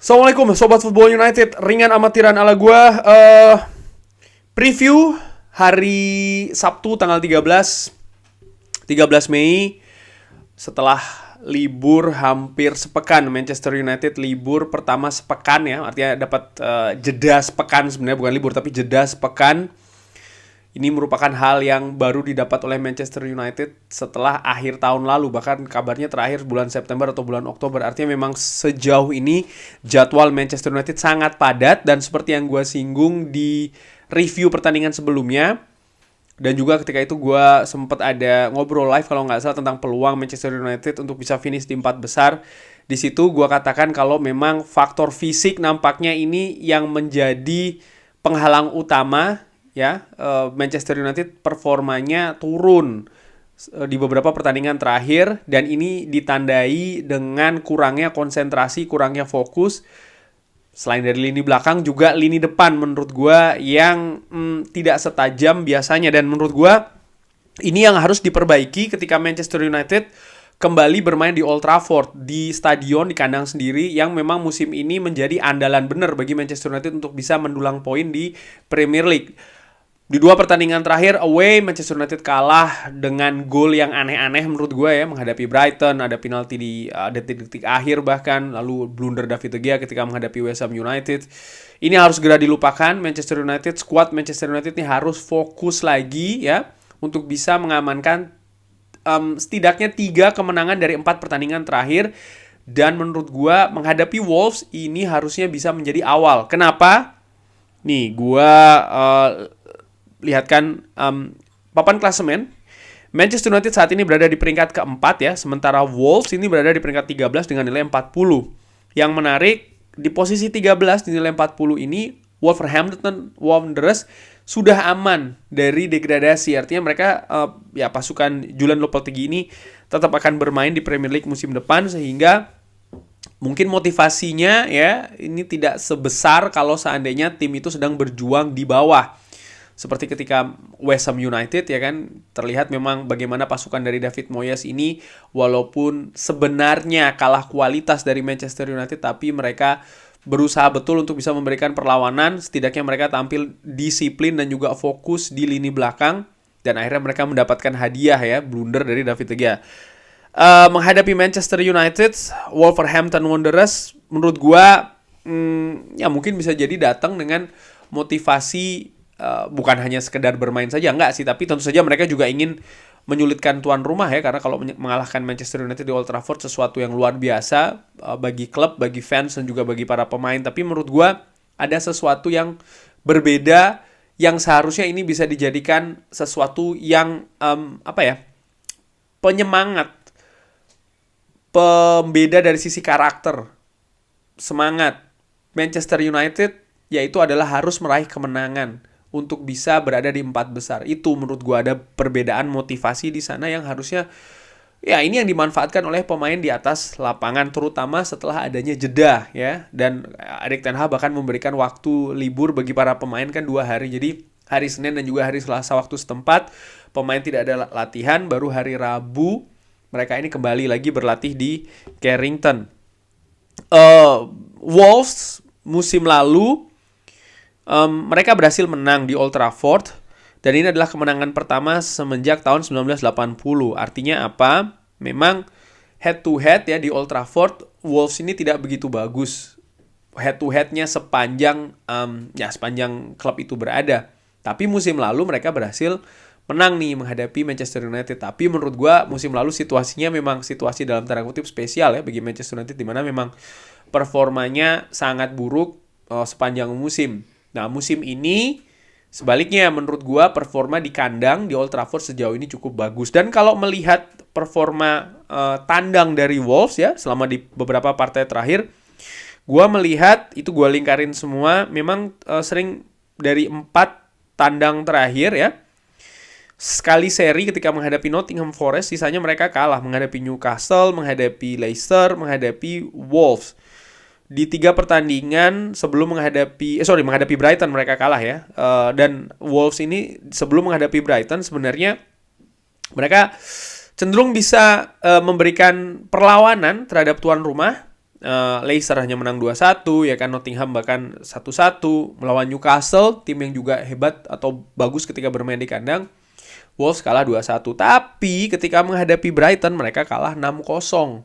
Assalamualaikum Sobat Football United. Ringan amatiran ala gua. Preview hari Sabtu tanggal 13 Mei. Setelah libur hampir sepekan, Manchester United libur pertama sepekan ya. Artinya dapat jeda sepekan, sebenarnya bukan libur tapi jeda sepekan. Ini merupakan hal yang baru didapat oleh Manchester United setelah akhir tahun lalu. Bahkan kabarnya terakhir bulan September atau bulan Oktober. Artinya memang sejauh ini jadwal Manchester United sangat padat. Dan seperti yang gue singgung di review pertandingan sebelumnya, dan juga ketika itu gue sempat ada ngobrol live kalau nggak salah tentang peluang Manchester United untuk bisa finish di 4 besar. Di situ gue katakan kalau memang faktor fisik nampaknya ini yang menjadi penghalang utama. Ya, Manchester United performanya turun di beberapa pertandingan terakhir, dan ini ditandai dengan kurangnya konsentrasi, kurangnya fokus. Selain dari lini belakang, juga lini depan menurut gue yang tidak setajam biasanya. Dan menurut gue ini yang harus diperbaiki ketika Manchester United kembali bermain di Old Trafford, di stadion, di kandang sendiri, yang memang musim ini menjadi andalan benar bagi Manchester United untuk bisa mendulang poin di Premier League. Di 2 pertandingan terakhir away, Manchester United kalah dengan gol yang aneh-aneh menurut gue ya, menghadapi Brighton, ada penalti di detik-detik akhir bahkan, lalu blunder David De Gea ketika menghadapi West Ham United. Ini harus segera dilupakan. Manchester United, squad Manchester United ini harus fokus lagi ya untuk bisa mengamankan setidaknya 3 kemenangan dari 4 pertandingan terakhir. Dan menurut gue menghadapi Wolves ini harusnya bisa menjadi awal. Kenapa? Nih gue lihatkan papan klasemen. Manchester United saat ini berada di peringkat keempat ya, sementara Wolves ini berada di peringkat 13 dengan nilai 40. Yang menarik, di posisi 13 di nilai 40 ini Wolverhampton Wanderers sudah aman dari degradasi. Artinya mereka ya pasukan Julian Lopetegui ini tetap akan bermain di Premier League musim depan, sehingga mungkin motivasinya ya ini tidak sebesar kalau seandainya tim itu sedang berjuang di bawah. Seperti ketika West Ham United ya kan, terlihat memang bagaimana pasukan dari David Moyes ini walaupun sebenarnya kalah kualitas dari Manchester United, tapi mereka berusaha betul untuk bisa memberikan perlawanan. Setidaknya mereka tampil disiplin dan juga fokus di lini belakang, dan akhirnya mereka mendapatkan hadiah ya, blunder dari David De Gea. Menghadapi Manchester United, Wolverhampton Wanderers menurut gua ya mungkin bisa jadi datang dengan motivasi bukan hanya sekedar bermain saja, enggak sih, tapi tentu saja mereka juga ingin menyulitkan tuan rumah ya, karena kalau mengalahkan Manchester United di Old Trafford sesuatu yang luar biasa bagi klub, bagi fans, dan juga bagi para pemain. Tapi menurut gua ada sesuatu yang berbeda yang seharusnya ini bisa dijadikan sesuatu yang penyemangat, pembeda dari sisi karakter, semangat Manchester United, yaitu adalah harus meraih kemenangan untuk bisa berada di 4 besar. Itu menurut gue ada perbedaan motivasi di sana yang harusnya ya ini yang dimanfaatkan oleh pemain di atas lapangan, terutama setelah adanya jeda ya. Dan Erik ten Hag bahkan memberikan waktu libur bagi para pemain kan 2 hari. Jadi hari Senin dan juga hari Selasa waktu setempat pemain tidak ada latihan, baru hari Rabu mereka ini kembali lagi berlatih di Carrington. Wolves musim lalu mereka berhasil menang di Old Trafford, dan ini adalah kemenangan pertama semenjak tahun 1980. Artinya apa? Memang head to head ya di Old Trafford, Wolves ini tidak begitu bagus head to headnya sepanjang klub itu berada. Tapi musim lalu mereka berhasil menang nih menghadapi Manchester United. Tapi menurut gue musim lalu situasinya memang situasi dalam tanda kutip spesial ya bagi Manchester United, di mana memang performanya sangat buruk sepanjang musim. Nah musim ini sebaliknya menurut gue performa di kandang di Old Trafford sejauh ini cukup bagus. Dan kalau melihat performa tandang dari Wolves ya selama di beberapa partai terakhir, gue melihat itu gue lingkarin semua memang sering dari 4 tandang terakhir ya, sekali seri ketika menghadapi Nottingham Forest, sisanya mereka kalah menghadapi Newcastle, menghadapi Leicester, menghadapi Wolves. Di 3 pertandingan sebelum menghadapi Brighton mereka kalah ya. Dan Wolves ini sebelum menghadapi Brighton sebenarnya mereka cenderung bisa memberikan perlawanan terhadap tuan rumah. Leicester hanya menang 2-1, ya kan. Nottingham bahkan 1-1 melawan Newcastle, tim yang juga hebat atau bagus ketika bermain di kandang. Wolves kalah 2-1, tapi ketika menghadapi Brighton mereka kalah 6-0.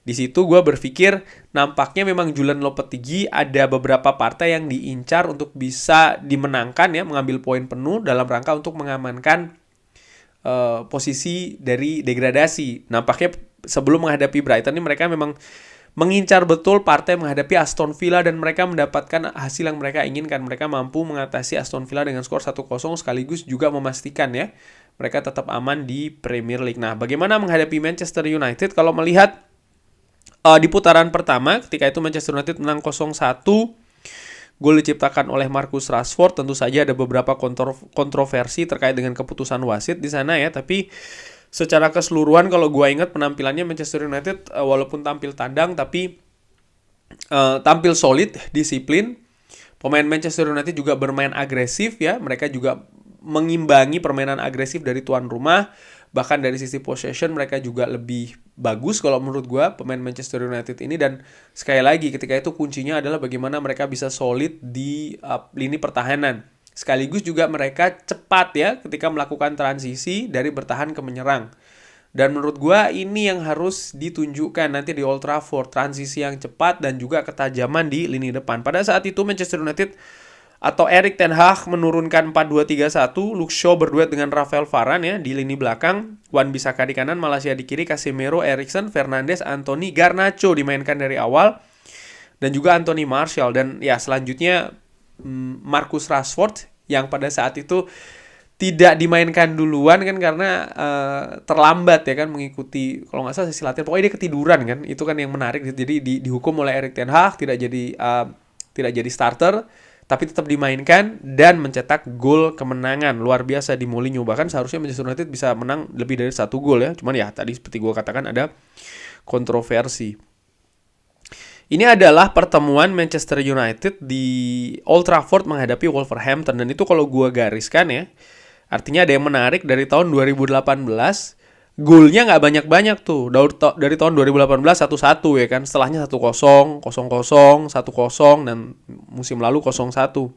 Di situ gue berpikir nampaknya memang Julian Lopetegui ada beberapa partai yang diincar untuk bisa dimenangkan ya, mengambil poin penuh dalam rangka untuk mengamankan posisi dari degradasi. Nampaknya sebelum menghadapi Brighton ini mereka memang mengincar betul partai menghadapi Aston Villa dan mereka mendapatkan hasil yang mereka inginkan. Mereka mampu mengatasi Aston Villa dengan skor 1-0 sekaligus juga memastikan ya mereka tetap aman di Premier League. Nah, bagaimana menghadapi Manchester United? Kalau melihat di putaran pertama, ketika itu Manchester United menang 0-1, gol diciptakan oleh Marcus Rashford. Tentu saja ada beberapa kontroversi terkait dengan keputusan wasit di sana ya, tapi secara keseluruhan kalau gue ingat penampilannya Manchester United walaupun tampil tandang tapi tampil solid, disiplin. Pemain Manchester United juga bermain agresif ya, mereka juga mengimbangi permainan agresif dari tuan rumah. Bahkan dari sisi possession mereka juga lebih bagus kalau menurut gue pemain Manchester United ini. Dan sekali lagi ketika itu kuncinya adalah bagaimana mereka bisa solid di lini pertahanan. Sekaligus juga mereka cepat ya ketika melakukan transisi dari bertahan ke menyerang. Dan menurut gue ini yang harus ditunjukkan nanti di Old Trafford. Transisi yang cepat dan juga ketajaman di lini depan. Pada saat itu Manchester United atau Erik ten Hag menurunkan 4-2-3-1, Luke Shaw berduet dengan Rafael Varane ya di lini belakang, Wan-Bissaka di kanan, Malaysia di kiri, Casemiro, Eriksen, Fernandes, Anthony, Garnacho dimainkan dari awal, dan juga Anthony Martial. Dan ya selanjutnya Marcus Rashford yang pada saat itu tidak dimainkan duluan kan karena terlambat ya kan mengikuti kalau nggak salah sesi latihan, pokoknya dia ketiduran kan, itu kan yang menarik. Jadi dihukum oleh Erik ten Hag tidak jadi starter, tapi tetap dimainkan dan mencetak gol kemenangan luar biasa di Molineux. Bahkan seharusnya Manchester United bisa menang lebih dari 1 gol ya. Cuman ya tadi seperti gue katakan ada kontroversi. Ini adalah pertemuan Manchester United di Old Trafford menghadapi Wolverhampton. Dan itu kalau gue gariskan ya, artinya ada yang menarik dari tahun 2018. Golnya nggak banyak-banyak tuh. Dari tahun 2018 1-1 ya kan. Setelahnya 1-0, 0-0, 1-0 dan musim lalu 0-1.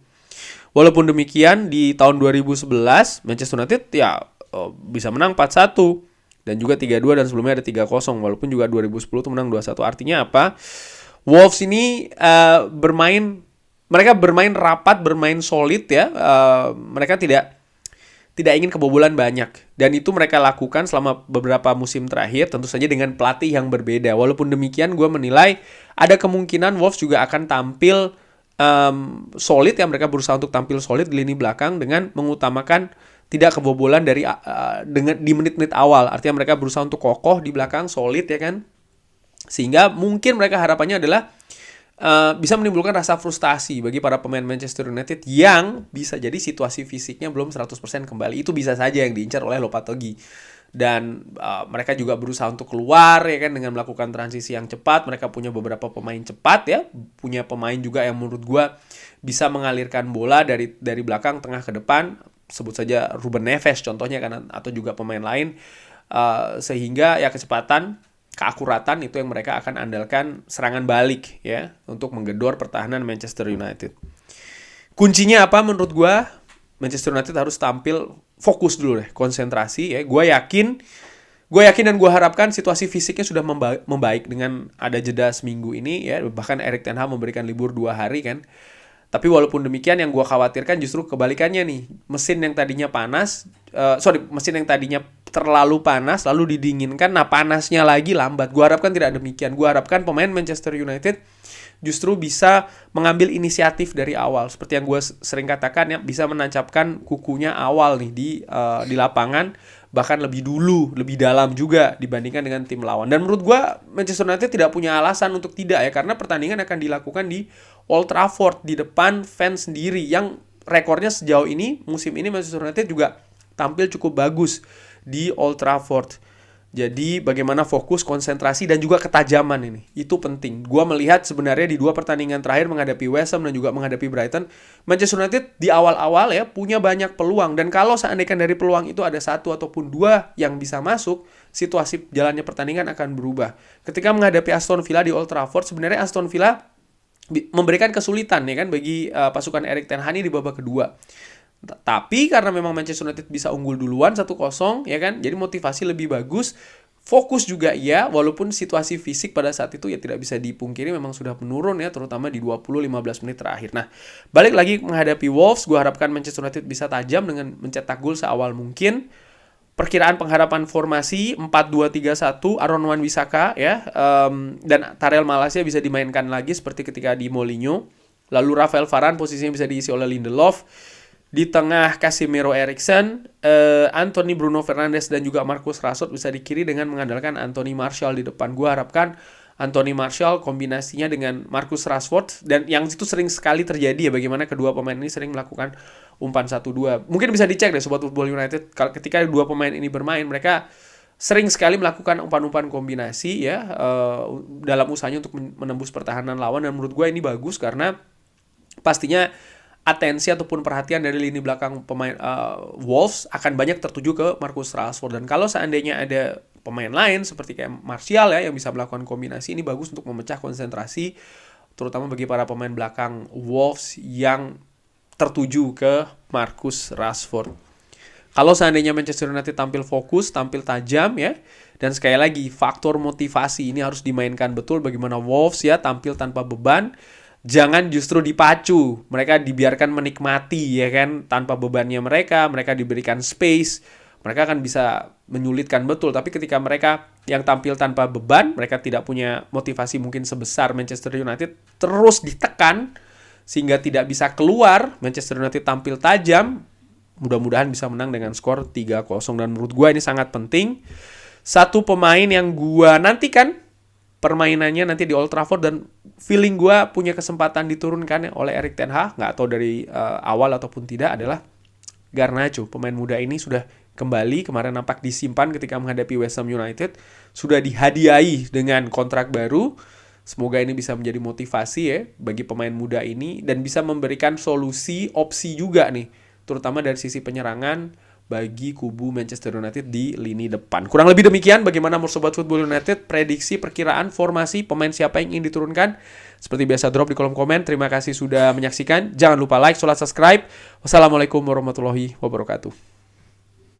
Walaupun demikian di tahun 2011 Manchester United ya bisa menang 4-1 dan juga 3-2 dan sebelumnya ada 3-0. Walaupun juga 2010 tuh menang 2-1. Artinya apa? Wolves ini mereka bermain rapat, bermain solid ya. Mereka tidak ingin kebobolan banyak. Dan itu mereka lakukan selama beberapa musim terakhir, tentu saja dengan pelatih yang berbeda. Walaupun demikian, gue menilai ada kemungkinan Wolves juga akan tampil solid ya. Mereka berusaha untuk tampil solid di lini belakang dengan mengutamakan tidak kebobolan di menit-menit awal. Artinya mereka berusaha untuk kokoh di belakang, solid ya kan. Sehingga mungkin mereka harapannya adalah bisa menimbulkan rasa frustasi bagi para pemain Manchester United yang bisa jadi situasi fisiknya belum 100% kembali. Itu bisa saja yang diincar oleh Lopetegui. Dan mereka juga berusaha untuk keluar ya kan dengan melakukan transisi yang cepat. Mereka punya beberapa pemain cepat ya, punya pemain juga yang menurut gue bisa mengalirkan bola dari belakang tengah ke depan. Sebut saja Ruben Neves contohnya kan, atau juga pemain lain, sehingga ya kecepatan, keakuratan itu yang mereka akan andalkan serangan balik ya untuk menggedor pertahanan Manchester United. Kuncinya apa menurut gue? Manchester United harus tampil fokus dulu deh, konsentrasi ya. Gue yakin dan gue harapkan situasi fisiknya sudah membaik dengan ada jeda seminggu ini ya. Bahkan Erik ten Hag memberikan libur 2 hari kan. Tapi walaupun demikian yang gue khawatirkan justru kebalikannya nih. Mesin yang tadinya terlalu panas lalu didinginkan, nah panasnya lagi lambat. Gue harapkan tidak demikian. Gue harapkan pemain Manchester United justru bisa mengambil inisiatif dari awal. Seperti yang gue sering katakan ya, bisa menancapkan kukunya awal nih di lapangan, bahkan lebih dulu, lebih dalam juga dibandingkan dengan tim lawan. Dan menurut gue Manchester United tidak punya alasan untuk tidak ya, karena pertandingan akan dilakukan di Old Trafford di depan fans sendiri yang rekornya sejauh ini musim ini Manchester United juga tampil cukup bagus di Old Trafford. Jadi bagaimana fokus, konsentrasi, dan juga ketajaman ini. Itu penting. Gua melihat sebenarnya di 2 pertandingan terakhir menghadapi West Ham dan juga menghadapi Brighton, Manchester United di awal-awal ya punya banyak peluang. Dan kalau seandainya dari peluang itu ada 1 ataupun 2 yang bisa masuk, situasi jalannya pertandingan akan berubah. Ketika menghadapi Aston Villa di Old Trafford, sebenarnya Aston Villa memberikan kesulitan ya kan bagi pasukan Erik ten Hag di babak kedua. Tapi karena memang Manchester United bisa unggul duluan 1-0 ya kan, jadi motivasi lebih bagus, fokus juga ya, walaupun situasi fisik pada saat itu ya tidak bisa dipungkiri memang sudah menurun ya, terutama di 20-15 menit terakhir. Nah, balik lagi menghadapi Wolves, gue harapkan Manchester United bisa tajam dengan mencetak gol seawal mungkin. Perkiraan pengharapan formasi 4-2-3-1, Aaron Wan-Bissaka ya, dan Tarel Malacia bisa dimainkan lagi seperti ketika di Mourinho. Lalu Rafael Varane posisinya bisa diisi oleh Lindelof. Di tengah Casemiro, Eriksen, Anthony, Bruno Fernandes, dan juga Marcus Rashford bisa di kiri dengan mengandalkan Anthony Martial di depan. Gue harapkan Anthony Martial kombinasinya dengan Marcus Rashford, dan yang itu sering sekali terjadi ya, bagaimana kedua pemain ini sering melakukan umpan 1-2. Mungkin bisa dicek deh Sobat Football United, ketika dua pemain ini bermain, mereka sering sekali melakukan umpan-umpan kombinasi ya, dalam usahanya untuk menembus pertahanan lawan, dan menurut gue ini bagus karena pastinya atensi ataupun perhatian dari lini belakang pemain Wolves akan banyak tertuju ke Marcus Rashford. Dan kalau seandainya ada pemain lain seperti kayak Martial ya yang bisa melakukan kombinasi, ini bagus untuk memecah konsentrasi terutama bagi para pemain belakang Wolves yang tertuju ke Marcus Rashford. Kalau seandainya Manchester United tampil fokus, tampil tajam ya, dan sekali lagi faktor motivasi ini harus dimainkan betul bagaimana Wolves ya tampil tanpa beban. Jangan justru dipacu, mereka dibiarkan menikmati ya kan, tanpa bebannya mereka diberikan space, mereka akan bisa menyulitkan betul. Tapi ketika mereka yang tampil tanpa beban, mereka tidak punya motivasi mungkin sebesar Manchester United, terus ditekan sehingga tidak bisa keluar. Manchester United tampil tajam, mudah-mudahan bisa menang dengan skor 3-0. Dan menurut gue ini sangat penting. Satu pemain yang gue nantikan permainannya nanti di Old Trafford, dan feeling gue punya kesempatan diturunkan oleh Erik ten Hag, nggak tahu dari awal ataupun tidak, adalah Garnacho. Pemain muda ini sudah kembali, kemarin nampak disimpan ketika menghadapi West Ham United, sudah dihadiahi dengan kontrak baru. Semoga ini bisa menjadi motivasi ya bagi pemain muda ini, dan bisa memberikan solusi, opsi juga nih, terutama dari sisi penyerangan bagi kubu Manchester United di lini depan. Kurang lebih demikian bagaimana Sobat Football United, prediksi, perkiraan, formasi, pemain siapa yang ingin diturunkan. Seperti biasa drop di kolom komen. Terima kasih sudah menyaksikan. Jangan lupa like, subscribe. Wassalamualaikum warahmatullahi wabarakatuh.